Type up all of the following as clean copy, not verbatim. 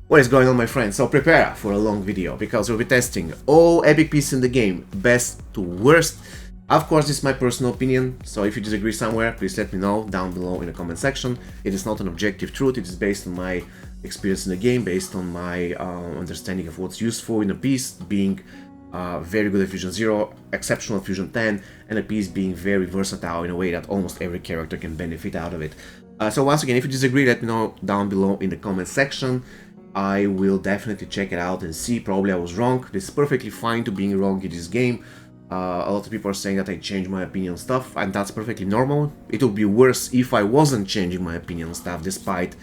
What is going on, my friends? So prepare for a long video because we'll be testing all epic pieces in the game, best to worst. Of course, this is my personal opinion, so if you disagree somewhere, please let me know down below in the comment section. It is not an objective truth, it is based on my experience in the game, based on my understanding of what's useful in a piece, being very good at Fusion 0, exceptional at Fusion 10, and a piece being very versatile in a way that almost every character can benefit out of it. So once again, if you disagree, let me know down below in the comment section. I will definitely check it out and see. Probably I was wrong. This is perfectly fine to being wrong in this game. A lot of people are saying that I changed my opinion on stuff, and that's perfectly normal. It would be worse if I wasn't changing my opinion on stuff despite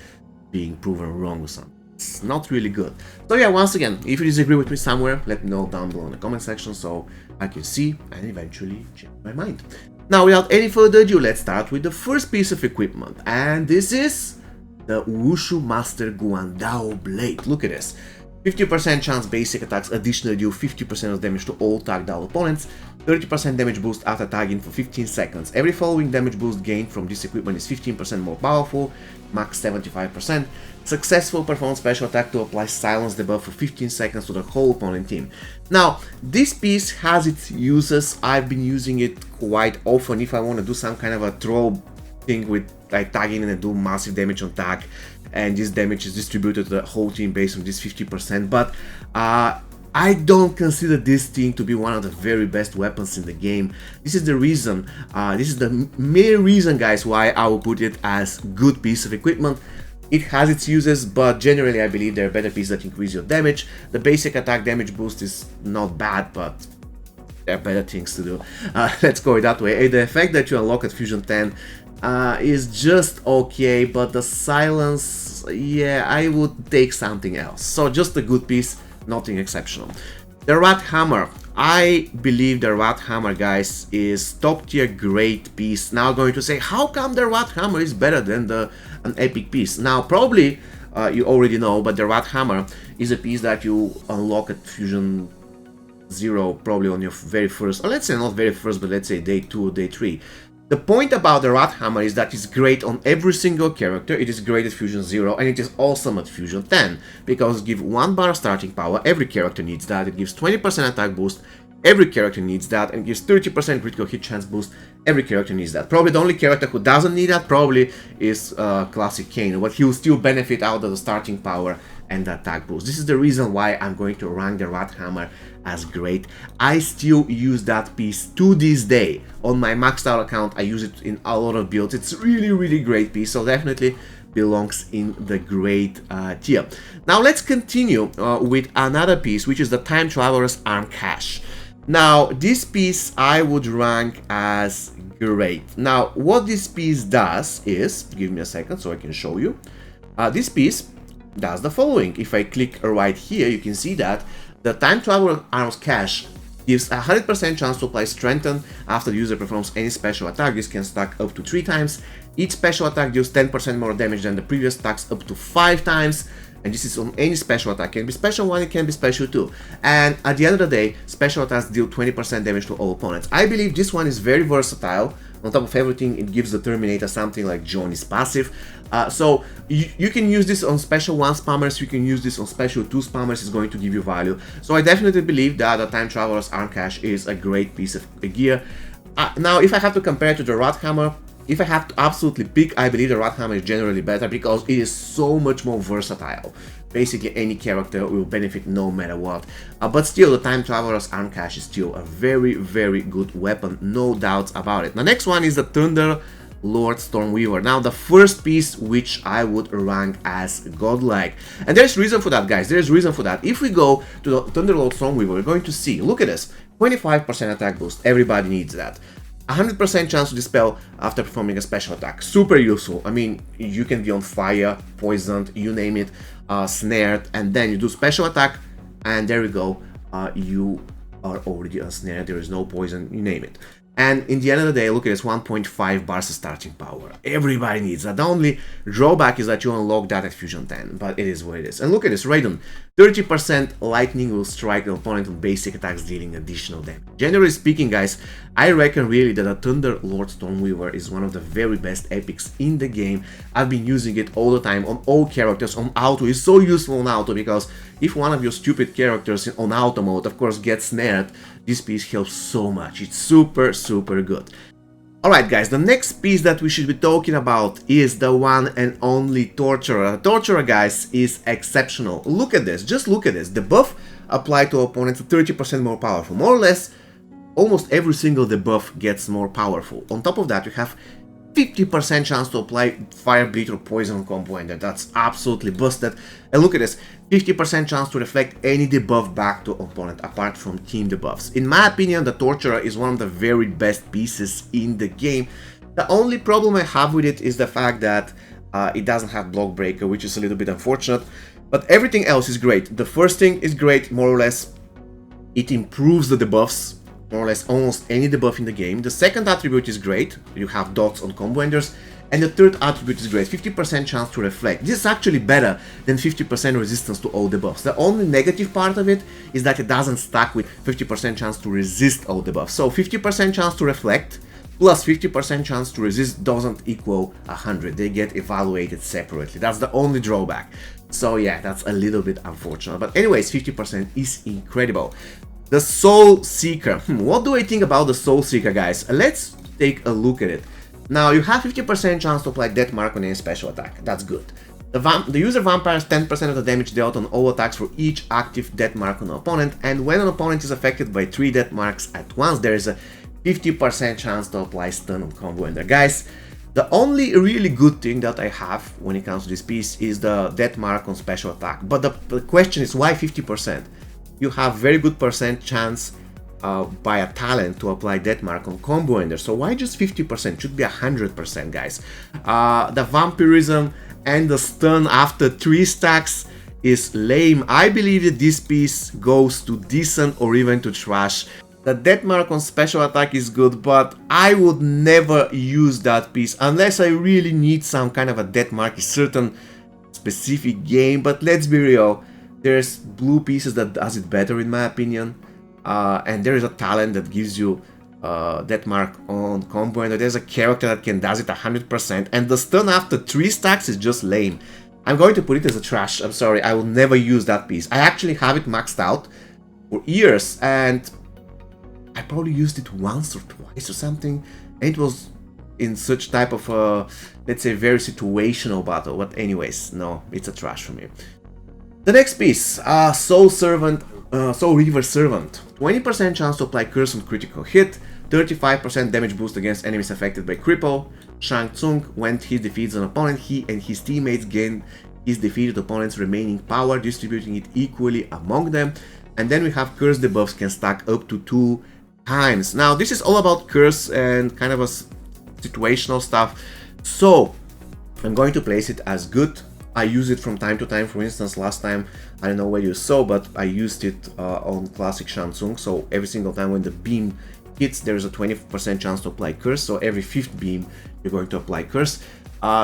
being proven wrong with something. It's not really good. So yeah, once again, if you disagree with me somewhere, let me know down below in the comment section so I can see and eventually change my mind. Now, without any further ado, let's start with the first piece of equipment, and this is the Wushu Master Guandao Blade. Look at this. 50% chance basic attacks additionally deal 50% of damage to all tagged out opponents, 30% damage boost after tagging for 15 seconds. Every following damage boost gained from this equipment is 15% more powerful, max 75%. Successful perform special attack to apply silence debuff for 15 seconds to the whole opponent team. Now, this piece has its uses. I've been using it quite often if I want to do some kind of a throw thing with like tagging and do massive damage on tag, and this damage is distributed to the whole team based on this 50%, but I don't consider this thing to be one of the very best weapons in the game. This is the reason, this is the main reason, guys, why I will put it as good piece of equipment. It has its uses, but generally I believe there are better pieces that increase your damage. The basic attack damage boost is not bad, but there are better things to do. Let's go that way. And the effect that you unlock at Fusion 10 is just okay, but the silence, yeah, I would take something else. So just a good piece, nothing exceptional. The Rat Hammer. I believe the Rat Hammer, guys, is top tier great piece. Now going to say, how come the Rat Hammer is better than an epic piece? Now probably you already know, but the Rat Hammer is a piece that you unlock at Fusion 0 probably on your very first, or let's say not very first, but let's say day 2 or day 3. The point about the Rat Hammer is that it's great on every single character. It is great at Fusion 0 and it is awesome at Fusion 10 because it gives 1 bar starting power, every character needs that. It gives 20% attack boost, every character needs that, and it gives 30% critical hit chance boost, every character needs that. Probably the only character who doesn't need that probably is Classic Kane, but he will still benefit out of the starting power and the attack boost. This is the reason why I'm going to rank the Rat Hammer as great. I still use that piece to this day. On my maxed out account, I use it in a lot of builds. It's really great piece, so definitely belongs in the great tier. Now let's continue with another piece, which is the Time Traveler's Arm Cache. Now this piece I would rank as great. Now what this piece does is, give me a second so I can show you. This piece does the following. If I click right here, you can see that the Time Traveler Arms Cache gives a 100% chance to apply Strengthen after the user performs any special attack. This can stack up to 3 times. Each special attack deals 10% more damage than the previous attacks up to 5 times. And this is on any special attack. It can be special 1, it can be special 2. And at the end of the day, special attacks deal 20% damage to all opponents. I believe this one is very versatile. On top of everything, it gives the Terminator something like Johnny's passive. So you can use this on special 1 spammers, you can use this on special 2 spammers, it's going to give you value. So I definitely believe that the Time Traveler's Arm Cache is a great piece of gear. Now, if I have to compare it to the Rat Hammer, if I have to absolutely pick, I believe the Rat Hammer is generally better because it is so much more versatile. Basically, any character will benefit no matter what. But still, the Time Traveler's Arm Cache is still a very good weapon, no doubts about it. The next one is the Thunder Lord Stormweaver. Now, the first piece which I would rank as godlike. And there's reason for that, guys. There's reason for that. If we go to the Thunder Lord Stormweaver, we're going to see, look at this, 25% attack boost. Everybody needs that. 100% chance to dispel after performing a special attack. Super useful. I mean, you can be on fire, poisoned, you name it, snared, and then you do special attack, and there we go. You are already ensnared. There is no poison, you name it. And in the end of the day, look at this, 1.5 bars of starting power. Everybody needs that. The only drawback is that you unlock that at Fusion 10, but it is what it is. And look at this, Raiden. 30% lightning will strike the opponent on basic attacks, dealing additional damage. Generally speaking, guys, I reckon really that a Thunder Lord Stormweaver is one of the very best epics in the game. I've been using it all the time on all characters, on auto. It's so useful on auto because if one of your stupid characters on auto mode, of course, gets snared, this piece helps so much. It's super, super good. Alright guys, the next piece that we should be talking about is the one and only Torturer. Torturer, guys, is exceptional. Look at this, just look at this. The buff applied to opponents is 30% more powerful. More or less, almost every single debuff gets more powerful. On top of that, you have 50% chance to apply Fire, Bleed or Poison combo, and that's absolutely busted. And look at this, 50% chance to reflect any debuff back to opponent apart from team debuffs. In my opinion, the Torturer is one of the very best pieces in the game. The only problem I have with it is the fact that it doesn't have Block Breaker, which is a little bit unfortunate, but everything else is great. The first thing is great, more or less. It improves the debuffs, more or less almost any debuff in the game. The second attribute is great, you have dots on combo enders. And the third attribute is great, 50% chance to reflect. This is actually better than 50% resistance to all debuffs. The only negative part of it is that it doesn't stack with 50% chance to resist all debuffs. So 50% chance to reflect plus 50% chance to resist doesn't equal 100. They get evaluated separately. That's the only drawback. So yeah, that's a little bit unfortunate. But anyways, 50% is incredible. The Soulseeker. What do I think about the Soulseeker, guys? Let's take a look at it. Now, you have 50% chance to apply Death Mark on any special attack. That's good. The user vampires 10% of the damage dealt on all attacks for each active Death Mark on an opponent, and when an opponent is affected by 3 Death Marks at once, there is a 50% chance to apply stun on combo ender. Guys, the only really good thing that I have when it comes to this piece is the Death Mark on special attack. But the question is, why 50%? You have very good percent chance by a talent to apply Death Mark on combo ender. So why just 50%? Should be 100%, guys. The vampirism and the stun after 3 stacks is lame. I believe that this piece goes to decent or even to trash. The Death Mark on special attack is good, but I would never use that piece unless I really need some kind of a Death Mark in certain specific game. But let's be real, there's blue pieces that does it better in my opinion. And there is a talent that gives you Death Mark on combo, and there's a character that can does it 100%, and the stun after 3 stacks is just lame. I'm going to put it as a trash. I'm sorry, I will never use that piece. I actually have it maxed out for years, and I probably used it once or twice or something, and it was in such type of let's say very situational battle. But anyways, no, it's a trash for me. The next piece, Soul Reaver Servant. 20% chance to apply Curse on critical hit, 35% damage boost against enemies affected by Cripple. Shang Tsung, when he defeats an opponent, he and his teammates gain his defeated opponent's remaining power, distributing it equally among them. And then we have Curse debuffs can stack up to 2 times. Now, this is all about Curse and kind of a situational stuff. So, I'm going to place it as good. I use it from time to time. For instance, last time, I don't know where you saw, but I used it on classic Shang Tsung. So every single time when the beam hits, there's a 20% chance to apply Curse. So every 5th beam, you're going to apply Curse.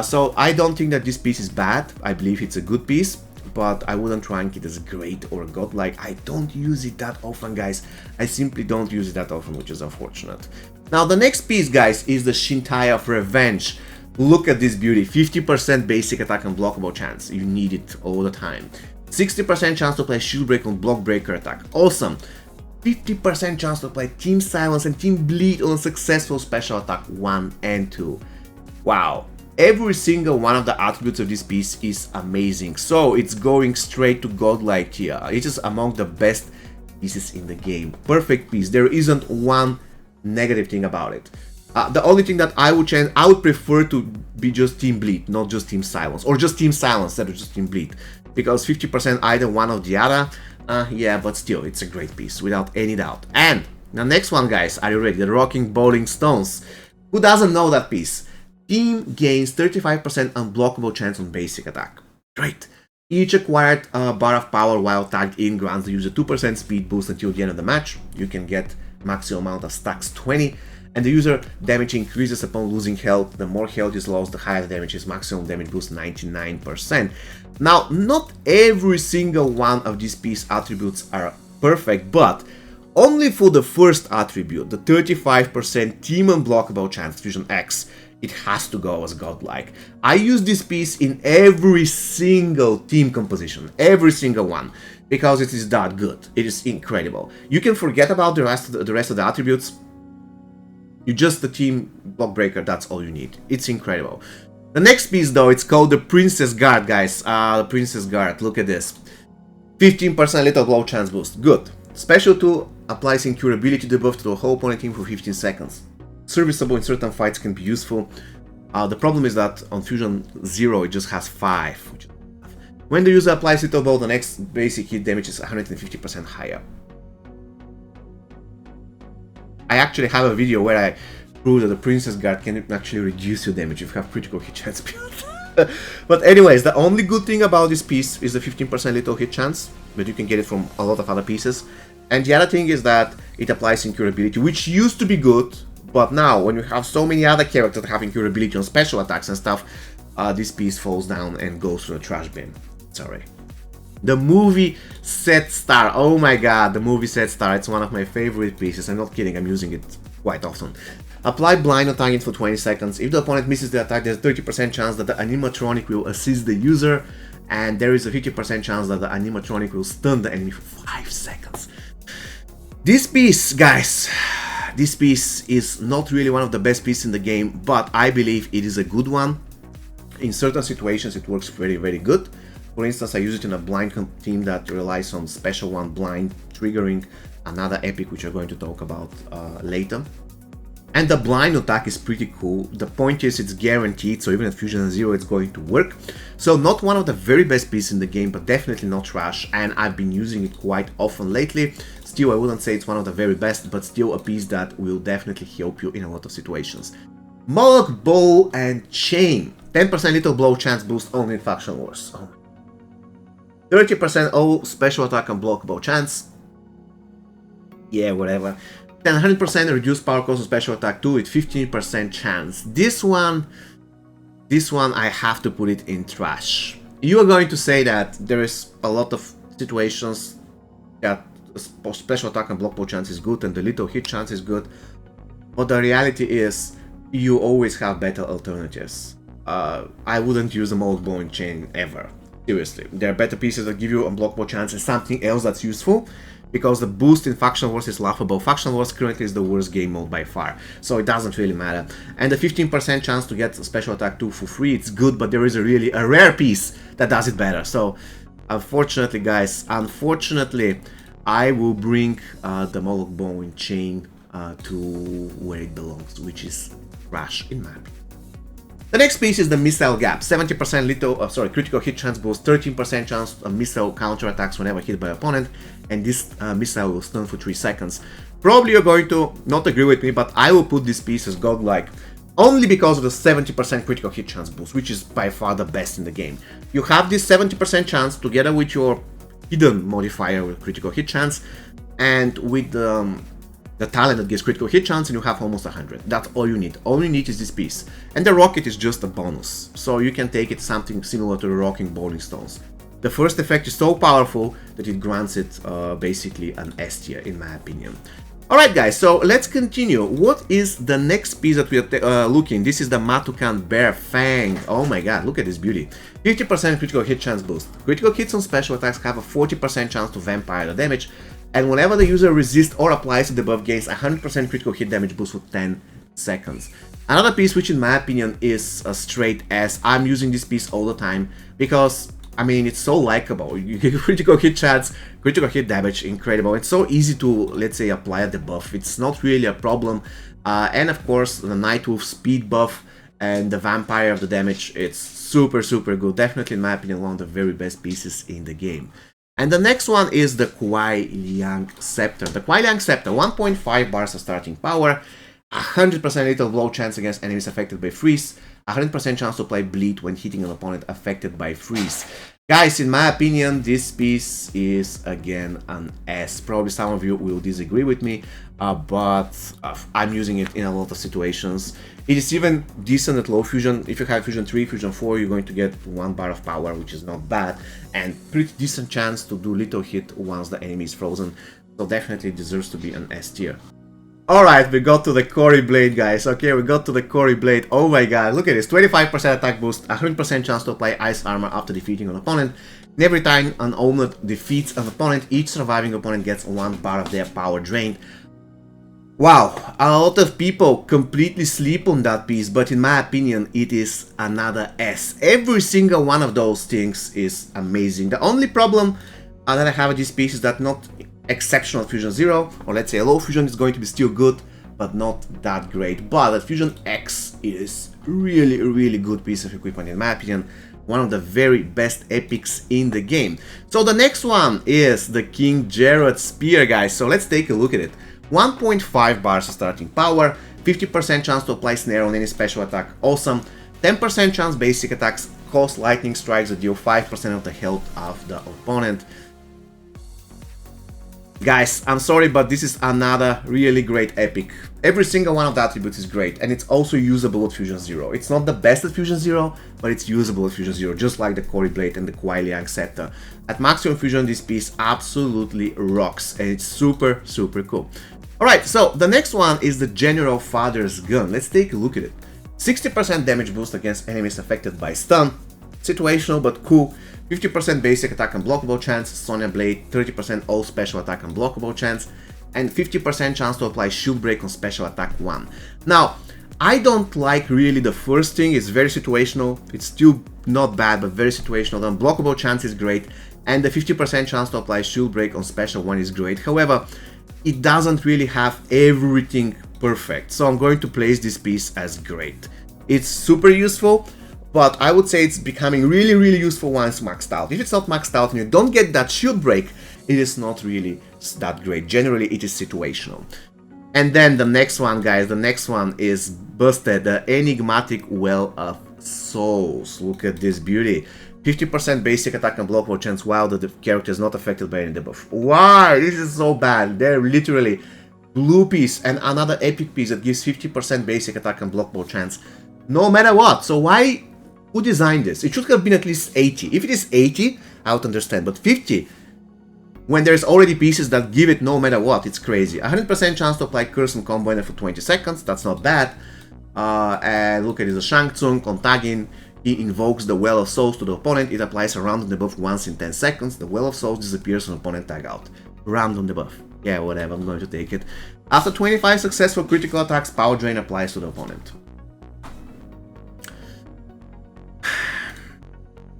So I don't think that this piece is bad. I believe it's a good piece, but I wouldn't rank it as great or godlike. I don't use it that often, guys. I simply don't use it that often, which is unfortunate. Now, the next piece, guys, is the Shintai of Revenge. Look at this beauty, 50% basic attack and blockable chance. You need it all the time. 60% chance to apply Shield Break on Block Breaker attack. Awesome. 50% chance to apply Team Silence and Team Bleed on a successful special attack 1 and 2. Wow. Every single one of the attributes of this piece is amazing. So it's going straight to godlike tier. It is among the best pieces in the game. Perfect piece. There isn't one negative thing about it. The only thing that I would change, I would prefer to be just Team Bleed, not just Team Silence, or just Team Silence instead of just Team Bleed, because 50% either one or the other, yeah, but still, it's a great piece, without any doubt. And the next one, guys, are you ready? The Rocking Bowling Stones. Who doesn't know that piece? Team gains 35% unblockable chance on basic attack. Great. Each acquired bar of power while tagged in grants the user 2% speed boost until the end of the match. You can get maximum amount of stacks 20. and the user damage increases upon losing health. The more health is lost, the higher the damage is. Maximum damage boost 99%. Now, not every single one of these piece attributes are perfect, but only for the first attribute, the 35% team unblockable chance, Fusion X, it has to go as godlike. I use this piece in every single team composition, every single one, because it is that good. It is incredible. You can forget about the rest of the attributes. You just the team block breaker, that's all you need. It's incredible. The next piece though, it's called the Princess Guard, guys. The Princess Guard, look at this. 15% little blow chance boost, good. Special 2 applies incurability debuff to the whole opponent team for 15 seconds. Serviceable in certain fights, can be useful. The problem is that on Fusion 0 it just has 5. Which is enough. When the user applies little blow, the next basic hit damage is 150% higher. I actually have a video where I prove that the Princess Guard can actually reduce your damage if you have critical hit chance built. But anyways, the only good thing about this piece is the 15% little hit chance, but you can get it from a lot of other pieces. And the other thing is that it applies incurability, which used to be good, but now when you have so many other characters that have incurability on special attacks and stuff, this piece falls down and goes to the trash bin. Sorry. The movie set star, oh my god, the movie set star, it's one of my favorite pieces. I'm not kidding, I'm using it quite often. Apply blind on target for 20 seconds. If the opponent misses the attack, there's a 30% chance that the animatronic will assist the user, and there is a 50% chance that the animatronic will stun the enemy for 5 seconds. This piece, guys, this piece is not really one of the best pieces in the game, but I believe it is a good one. In certain situations it works very, very good. For instance, I use it in a blind team that relies on special 1 blind, triggering another epic which we're going to talk about later. And the blind attack is pretty cool. The point is it's guaranteed, so even at Fusion 0 it's going to work. So not one of the very best pieces in the game, but definitely not trash, and I've been using it quite often lately. Still, I wouldn't say it's one of the very best, but still a piece that will definitely help you in a lot of situations. Mohawk, Bow, and Chain. 10% little blow chance boost only in Faction Wars. 30% all special attack and blockable chance. Yeah, whatever. Then 100% reduced power cost on special attack 2 with 15% chance. This one I have to put it in trash. You are going to say that there is a lot of situations that special attack and blockable chance is good and the little hit chance is good, but the reality is you always have better alternatives. I wouldn't use a Mohawk, Bow, and Chain ever. Seriously, there are better pieces that give you unblockable chance and something else that's useful, because the boost in Faction Wars is laughable. Faction Wars currently is the worst game mode by far, so it doesn't really matter. And the 15% chance to get special attack 2 for free, it's good, but there is a really rare piece that does it better. So unfortunately, guys, I will bring the Mohawk, Bow, and Chain to where it belongs, which is trash in my opinion. The next piece is the Missile Gap. 70% critical hit chance boost, 13% chance of missile counter attacks whenever hit by opponent, and this missile will stun for 3 seconds. Probably you're going to not agree with me, but I will put this piece as godlike only because of the 70% critical hit chance boost, which is by far the best in the game. You have this 70% chance together with your hidden modifier with critical hit chance, and with the talent that gives critical hit chance, and you have almost 100. That's all you need. All you need is this piece. And the rocket is just a bonus, so you can take it something similar to the rocking bowling stones. The first effect is so powerful that it grants it basically an S tier, in my opinion. Alright guys, so let's continue. What is the next piece that we are looking? This is the Matukan Bear Fang. Oh my god, look at this beauty. 50% critical hit chance boost. Critical hits on special attacks have a 40% chance to vampire the damage, and whenever the user resists or applies the debuff, gains 100% critical hit damage boost for 10 seconds. Another piece which in my opinion is a straight S. I'm using this piece all the time because, I mean, it's so likable. You get critical hit chance, critical hit damage, incredible. It's so easy to, let's say, apply the buff. It's not really a problem. And of course, the Nightwolf speed buff and the vampire of the damage, it's super, super good. Definitely, in my opinion, one of the very best pieces in the game. And the next one is the Quang Scepter. The Quang Scepter, 1.5 bars of starting power, 100% lethal blow chance against enemies affected by freeze, 100% chance to apply bleed when hitting an opponent affected by freeze. Guys, in my opinion, this piece is again an S. Probably some of you will disagree with me, but I'm using it in a lot of situations. It is even decent at low fusion. If you have fusion 3, fusion 4, you're going to get 1 bar of power, which is not bad, and pretty decent chance to do little hit once the enemy is frozen. So definitely deserves to be an S tier. Alright, we got to the Cory Blade, guys. Okay, we got to the Cory Blade. Oh my god, look at this. 25% attack boost, 100% chance to apply ice armor after defeating an opponent. And every time an omelet defeats an opponent, each surviving opponent gets 1 bar of their power drained. Wow, a lot of people completely sleep on that piece, but in my opinion, it is another S. Every single one of those things is amazing. The only problem that I have with this piece is that not exceptional Fusion 0, or let's say a low Fusion is going to be still good, but not that great. But at Fusion X is really good piece of equipment, in my opinion. One of the very best epics in the game. So the next one is the King Jarro Spear, guys. So let's take a look at it. 1.5 bars of starting power, 50% chance to apply snare on any special attack, awesome. 10% chance basic attacks, cause lightning strikes that deal 5% of the health of the opponent. Guys, I'm sorry, but this is another really great epic. Every single one of the attributes is great, and it's also usable at Fusion 0. It's not the best at Fusion 0, but it's usable at Fusion 0, just like the Cory Blade and the Quang Scepter. At maximum Fusion, this piece absolutely rocks, and it's super cool. Alright, so the next one is the General Father's Gun. Let's take a look at it. 60% damage boost against enemies affected by stun. Situational, but cool. 50% basic attack unblockable chance, Sonya Blade, 30% all special attack unblockable chance, and 50% chance to apply shield break on special attack 1. Now, I don't like really the first thing, it's very situational, it's still not bad, but very situational. The unblockable chance is great, and the 50% chance to apply shield break on special 1 is great. However, it doesn't really have everything perfect, so I'm going to place this piece as great. It's super useful, but I would say it's becoming really useful once maxed out. If it's not maxed out and you don't get that shield break, it is not really that great. Generally, it is situational. And then the next one, guys, the next one is Busted, the Enigmatic Well of Souls. Look at this beauty. 50% basic attack and blockable chance while the character is not affected by any debuff. Why? This is so bad. They're literally blue piece and another epic piece that gives 50% basic attack and blockable chance no matter what. So why? Who designed this? It should have been at least 80. If it is 80, I would understand, but 50, when there's already pieces that give it no matter what, it's crazy. 100% chance to apply Curse and Combo Ender for 20 seconds, that's not bad. And look at it, the Shang Tsung on tagging. He invokes the Well of Souls to the opponent, it applies a random debuff once in 10 seconds, the Well of Souls disappears on opponent tag out. Random debuff. Yeah, whatever, I'm going to take it. After 25 successful critical attacks, Power Drain applies to the opponent.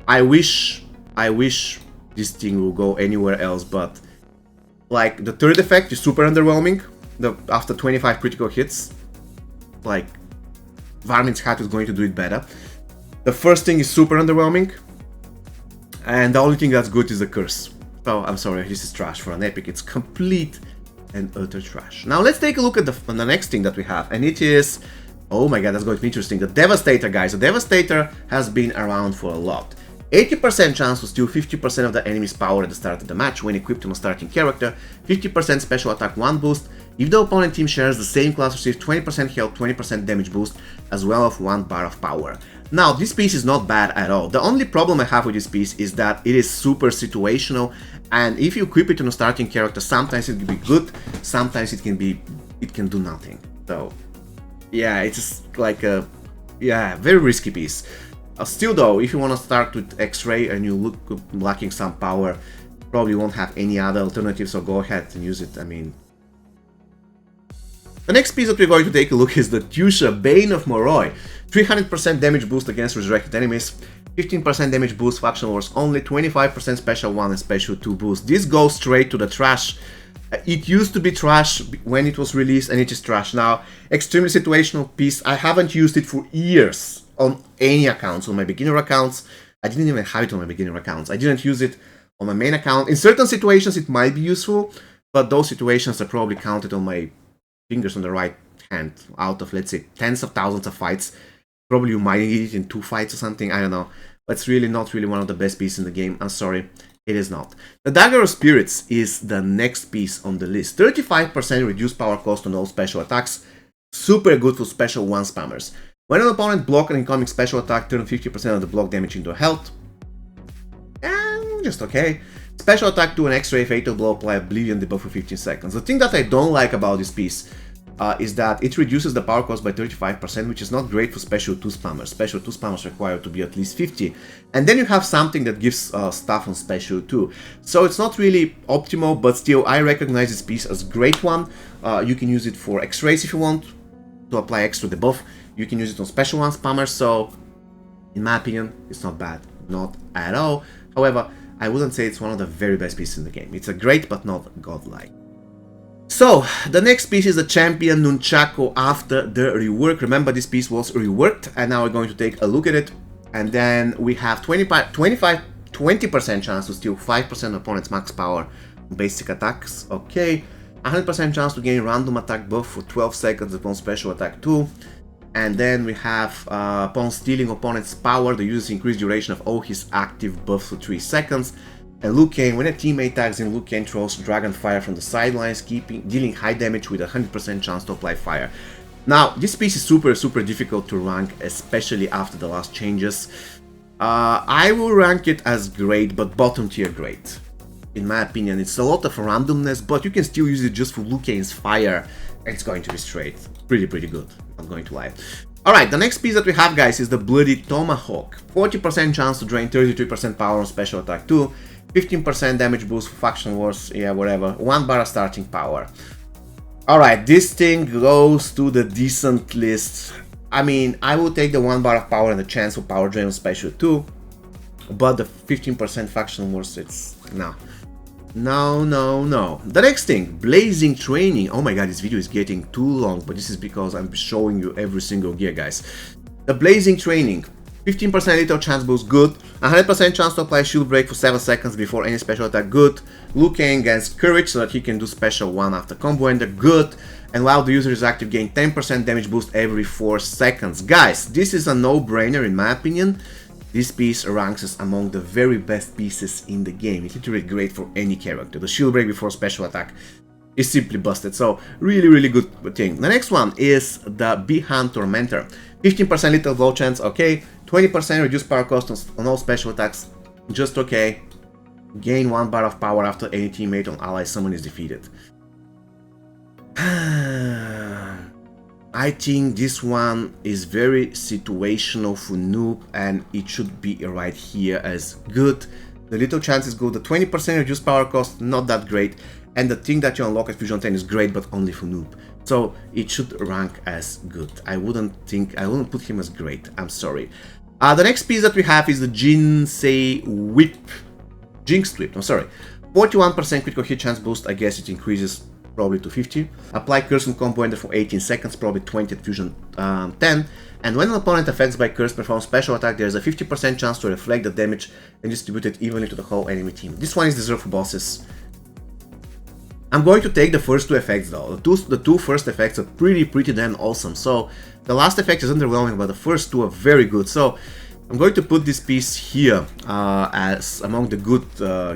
I wish this thing will go anywhere else, but like the third effect is super underwhelming. After 25 critical hits, like Varmint's Hat is going to do it better. The first thing is super underwhelming, and the only thing that's good is the curse. So I'm sorry, this is trash for an epic. It's complete and utter trash. Now let's take a look at the next thing that we have, and it is, oh my god, that's going to be interesting. The Devastator, guys. The Devastator has been around for a lot. 80% chance to steal 50% of the enemy's power at the start of the match when equipped on a starting character, 50% special attack 1 boost. If the opponent team shares the same class, receives 20% health, 20% damage boost, as well as 1 bar of power. Now, this piece is not bad at all. The only problem I have with this piece is that it is super situational, and if you equip it on a starting character, sometimes it can be good, sometimes it can do nothing. So, yeah, it's just like a, very risky piece. Still though, if you want to start with X-Ray and you look lacking some power, probably won't have any other alternatives, so go ahead and use it. I mean, the next piece that we're going to take a look is the Tusa, Bane of Moroi. 300% damage boost against resurrected enemies, 15% damage boost faction wars only, 25% special 1 and special 2 boost. This goes straight to the trash. It used to be trash when it was released, and it is trash now. Extremely situational piece. I haven't used it for years on any accounts. On my beginner accounts, I didn't even have it on my beginner accounts. I didn't use it on my main account. In certain situations it might be useful, but those situations are probably counted on my fingers on the right hand. Out of, let's say, tens of thousands of fights, probably you might need it in 2 fights or something, I don't know. but it's really not really one of the best pieces in the game. I'm sorry, it is not. The Dagger of Spirits is the next piece on the list. 35% reduced power cost on all special attacks. Super good for special 1 spammers. When an opponent blocks an incoming special attack, turn 50% of the block damage into health. And just okay. Special attack to an X-ray fatal blow, apply Oblivion debuff for 15 seconds. The thing that I don't like about this piece is that it reduces the power cost by 35%, which is not great for special 2 spammers. Special 2 spammers require to be at least 50. And then you have something that gives stuff on special 2. So it's not really optimal, but still I recognize this piece as a great one. You can use it for X-rays if you want to apply extra debuff. You can use it on special 1 spammers, so in my opinion, it's not bad. Not at all. However, I wouldn't say it's one of the very best pieces in the game. It's a great, but not godlike. So, the next piece is the Champion Nunchaku after the rework. Remember, this piece was reworked, and now we're going to take a look at it. And then we have 20% chance to steal 5% opponent's max power on basic attacks. Okay. 100% chance to gain random attack buff for 12 seconds upon special attack 2. And then we have, upon stealing opponent's power, the user's increased duration of all his active buffs for 3 seconds. And Liu Kang, when a teammate tags in, Liu Kang throws Dragon Fire from the sidelines, dealing high damage with a 100% chance to apply fire. Now, this piece is super difficult to rank, especially after the last changes. I will rank it as great, but bottom tier great. In my opinion, it's a lot of randomness, but you can still use it just for Liu Kang's fire. It's going to be straight. Pretty good. Not going to lie. Alright, the next piece that we have, guys, is the Bloody Tomahawk. 40% chance to drain 33% power on special attack 2. 15% damage boost for faction wars, yeah, whatever. 1 bar of starting power. Alright, this thing goes to the decent list. I mean, I will take the 1 bar of power and the chance for power drain on special 2. But the 15% faction wars, it's... no. No. The next thing, Blazing Training. Oh my god, this video is getting too long, but this is because I'm showing you every single gear, guys. The Blazing Training. 15% little chance boost, good. 100% chance to apply shield break for 7 seconds before any special attack, good. Liu Kang gains courage so that he can do special 1 after combo ender, good. And while the user is active, gain 10% damage boost every 4 seconds. Guys, this is a no-brainer in my opinion. This piece ranks as among the very best pieces in the game. It's literally great for any character. The shield break before special attack is simply busted, so really good thing. The next one is the Behan Tormentor. 15% little blow chance, okay. 20% reduced power cost on all special attacks, just okay. Gain 1 bar of power after any teammate on ally summon is defeated. I think this one is very situational for noob, and it should be right here as good. The little chance is good, the 20% reduced power cost, not that great, and the thing that you unlock at Fusion 10 is great, but only for noob. So it should rank as good. I wouldn't put him as great, I'm sorry. The next piece that we have is the Jinx Whip, I'm sorry. 41% critical hit chance boost, I guess it increases probably to 50. Apply curse and combo ender for 18 seconds, probably 20 at Fusion 10. And when an opponent affects by curse performs special attack, there is a 50% chance to reflect the damage and distribute it evenly to the whole enemy team. This one is reserved for bosses. I'm going to take the first 2 effects though. The two first effects are pretty damn awesome. So the last effect is underwhelming, but the first 2 are very good. So I'm going to put this piece here as among the good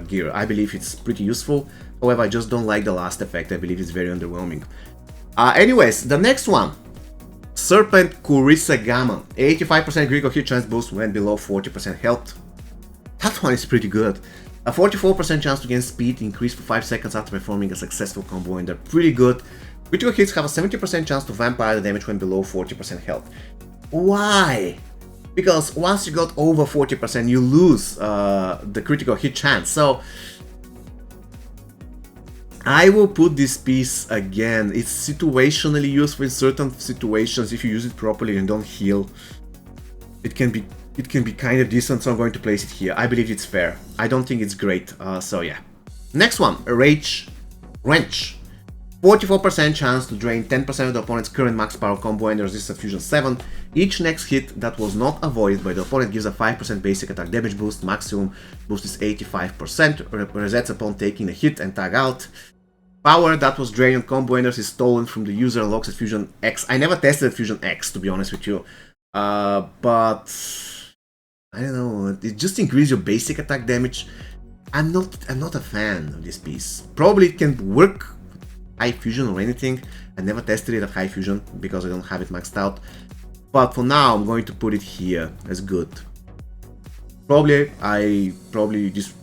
gear. I believe it's pretty useful. However, I just don't like the last effect. I believe it's very underwhelming. Anyways, the next one. Serpent Kiss. 85% critical hit chance boost when below 40% health. That one is pretty good. A 44% chance to gain speed increase for 5 seconds after performing a successful combo, and they're pretty good. Critical hits have a 70% chance to vampire the damage when below 40% health. Why? Because once you got over 40%, you lose the critical hit chance. So I will put this piece again. It's situationally useful in certain situations. If you use it properly and don't heal, it can be kind of decent, so I'm going to place it here. I believe it's fair. I don't think it's great, so yeah. Next one, Wrench. 44% chance to drain 10% of the opponent's current max power combo and resist at Fusion 7. Each next hit that was not avoided by the opponent gives a 5% basic attack damage boost. Maximum boost is 85%. Resets upon taking a hit and tag out. Power that was drained on combo enders is stolen from the user and locks at Fusion X. I never tested at Fusion X, to be honest with you. But I don't know, it just increases your basic attack damage. I'm not a fan of this piece. Probably it can work with high fusion or anything. I never tested it at high fusion because I don't have it maxed out. But for now, I'm going to put it here as good. Probably this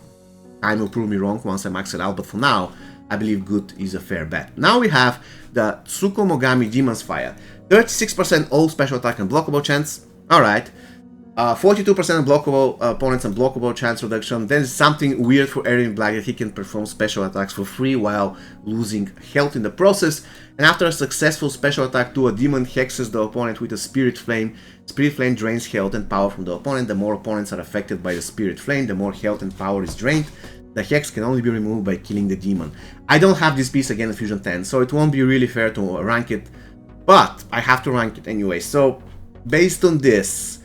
time will prove me wrong once I max it out, but for now, I believe good is a fair bet. Now we have the Tsukumogami Demon's Fire. 36% all special attack and blockable chance. Alright. 42% unblockable opponents and blockable chance reduction. Then something weird for Eren Black that he can perform special attacks for free while losing health in the process. And after a successful special attack to a demon hexes the opponent with a Spirit Flame. Spirit Flame drains health and power from the opponent. The more opponents are affected by the Spirit Flame, the more health and power is drained. The hex can only be removed by killing the demon. I don't have this piece again in Fusion 10, so it won't be really fair to rank it. But I have to rank it anyway. So based on this,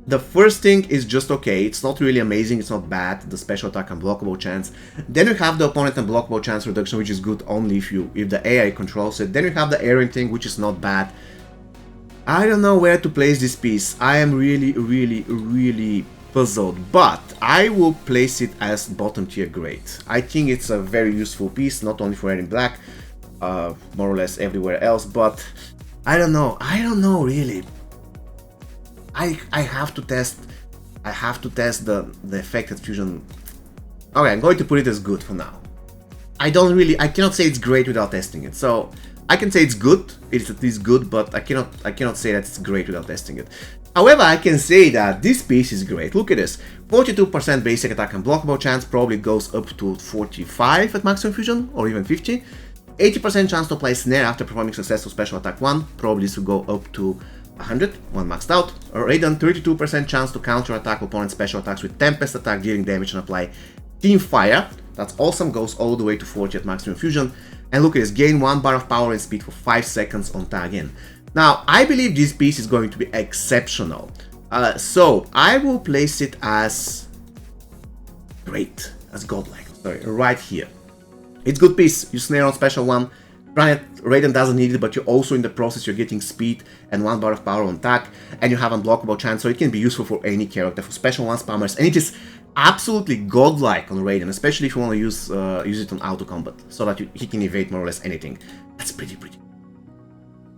the first thing is just okay. It's not really amazing, it's not bad, the special attack and blockable chance. Then you have the opponent and blockable chance reduction, which is good only if the AI controls it. Then you have the Eren thing, which is not bad. I don't know where to place this piece. I am really puzzled, but I will place it as bottom tier great. I think it's a very useful piece, not only for Eren Black, more or less everywhere else, but I don't know really. I have to test the affected fusion. Okay, I'm going to put it as good for now. I cannot say it's great without testing it. So I can say it's good, it's at least good, but I cannot say that it's great without testing it. However, I can say that this piece is great. Look at this. 42% basic attack and blockable chance, probably goes up to 45 at maximum fusion, or even 50. 80% chance to apply snare after performing successful special attack 1, probably this will go up to 100, one maxed out. Raiden, 32% chance to counter attack opponent's special attacks with Tempest attack, dealing damage and apply Team Fire. That's awesome, goes all the way to 40 at maximum fusion. And look at this, gain 1 bar of power and speed for 5 seconds on tag in. Now, I believe this piece is going to be exceptional. So, I will place it as great, as godlike, sorry, right here. It's good piece, you snare on special 1. Granted, Raiden doesn't need it, but you're also in the process, you're getting speed and 1 bar of power on attack, and you have unblockable chance, so it can be useful for any character, for special 1 spammers, and it is absolutely godlike on Raiden, especially if you want to use it on auto combat, so that he can evade more or less anything. That's pretty.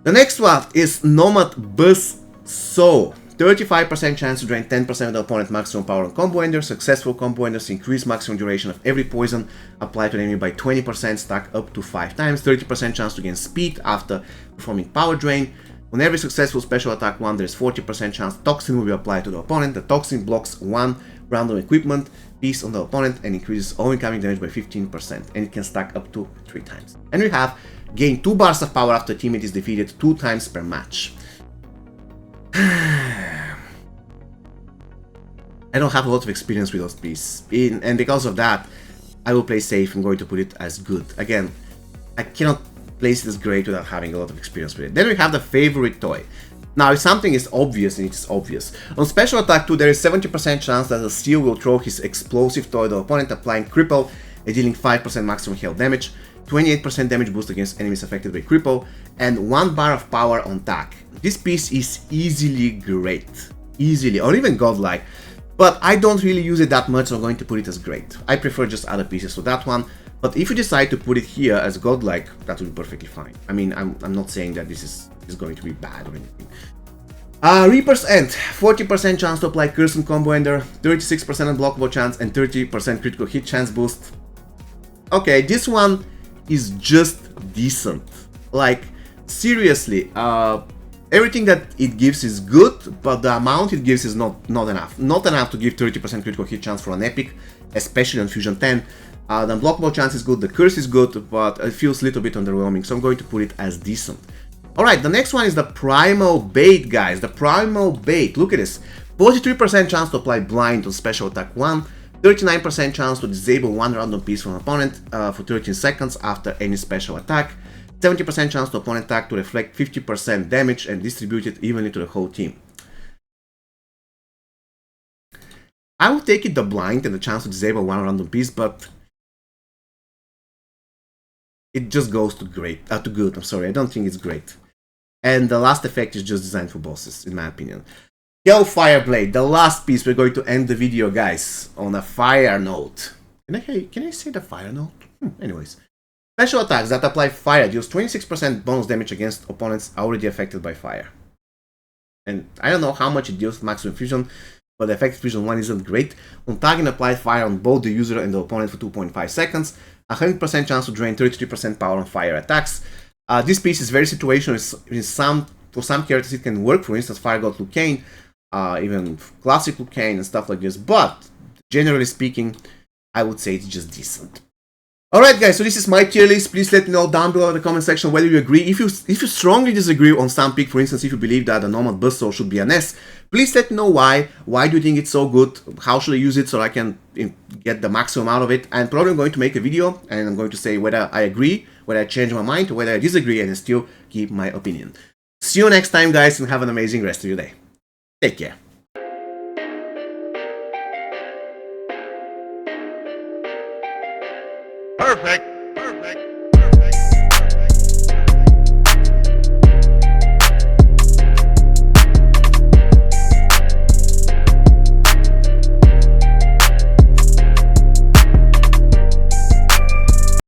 The next one is Nomad Buzz So. 35% chance to drain 10% of the opponent's maximum power on combo ender. Successful combo enders increase maximum duration of every poison applied to an enemy by 20%, stack up to 5 times. 30% chance to gain speed after performing power drain. On every successful special attack 1, there is 40% chance Toxin will be applied to the opponent. The Toxin blocks 1 random equipment piece on the opponent and increases all incoming damage by 15%, and it can stack up to 3 times. And we have gain 2 bars of power after a teammate is defeated 2 times per match. I don't have a lot of experience with those pieces, and because of that, I will play safe. I'm going to put it as good. Again, I cannot place it as great without having a lot of experience with it. Then we have the favorite toy. Now, if something is obvious, and it is obvious. On special attack 2, there is 70% chance that a Steel will throw his explosive toy at the opponent, applying cripple and dealing 5% maximum health damage, 28% damage boost against enemies affected by cripple, and 1 bar of power on attack. This piece is easily great. Easily, or even godlike. But I don't really use it that much, so I'm going to put it as great. I prefer just other pieces to that one. But if you decide to put it here as godlike, that will be perfectly fine. I mean, I'm not saying that this is going to be bad or anything. Reaper's End, 40% chance to apply Curse and Combo Ender, 36% unblockable chance, and 30% critical hit chance boost. Okay, this one is just decent. Like, seriously, everything that it gives is good, but the amount it gives is not enough. Not enough to give 30% critical hit chance for an epic, especially on Fusion 10. The unblockable chance is good, the curse is good, but it feels a little bit underwhelming, so I'm going to put it as decent. Alright, the next one is the Primal Bait, guys. The Primal Bait, look at this. 43% chance to apply blind on special attack 1, 39% chance to disable 1 random piece from an opponent for 13 seconds after any special attack, 70% chance to opponent attack to reflect 50% damage and distribute it evenly to the whole team. I would take it the blind and the chance to disable 1 random piece, but it just goes to great, to good, I'm sorry, I don't think it's great. And the last effect is just designed for bosses, in my opinion. Hellfire Blade, the last piece. We're going to end the video, guys, on a fire note. Can I say the fire note? Anyways. Special attacks that apply fire deals 26% bonus damage against opponents already affected by fire. And I don't know how much it deals maximum fusion, but the effective fusion 1 isn't great. On target, apply fire on both the user and the opponent for 2.5 seconds. 100% chance to drain 33% power on fire attacks. This piece is very situational. For some characters it can work, for instance Fire God Lucane, even Classic Lucane and stuff like this, but generally speaking, I would say it's just decent. Alright guys, so this is my tier list. Please let me know down below in the comment section whether you agree. If you strongly disagree on some pick, for instance, if you believe that the normal Buzzsaw should be an S, please let me know why. Why do you think it's so good? How should I use it so I can get the maximum out of it? And probably I'm going to make a video and I'm going to say whether I agree, whether I change my mind, or whether I disagree and I still keep my opinion. See you next time guys, and have an amazing rest of your day. Take care. Perfect.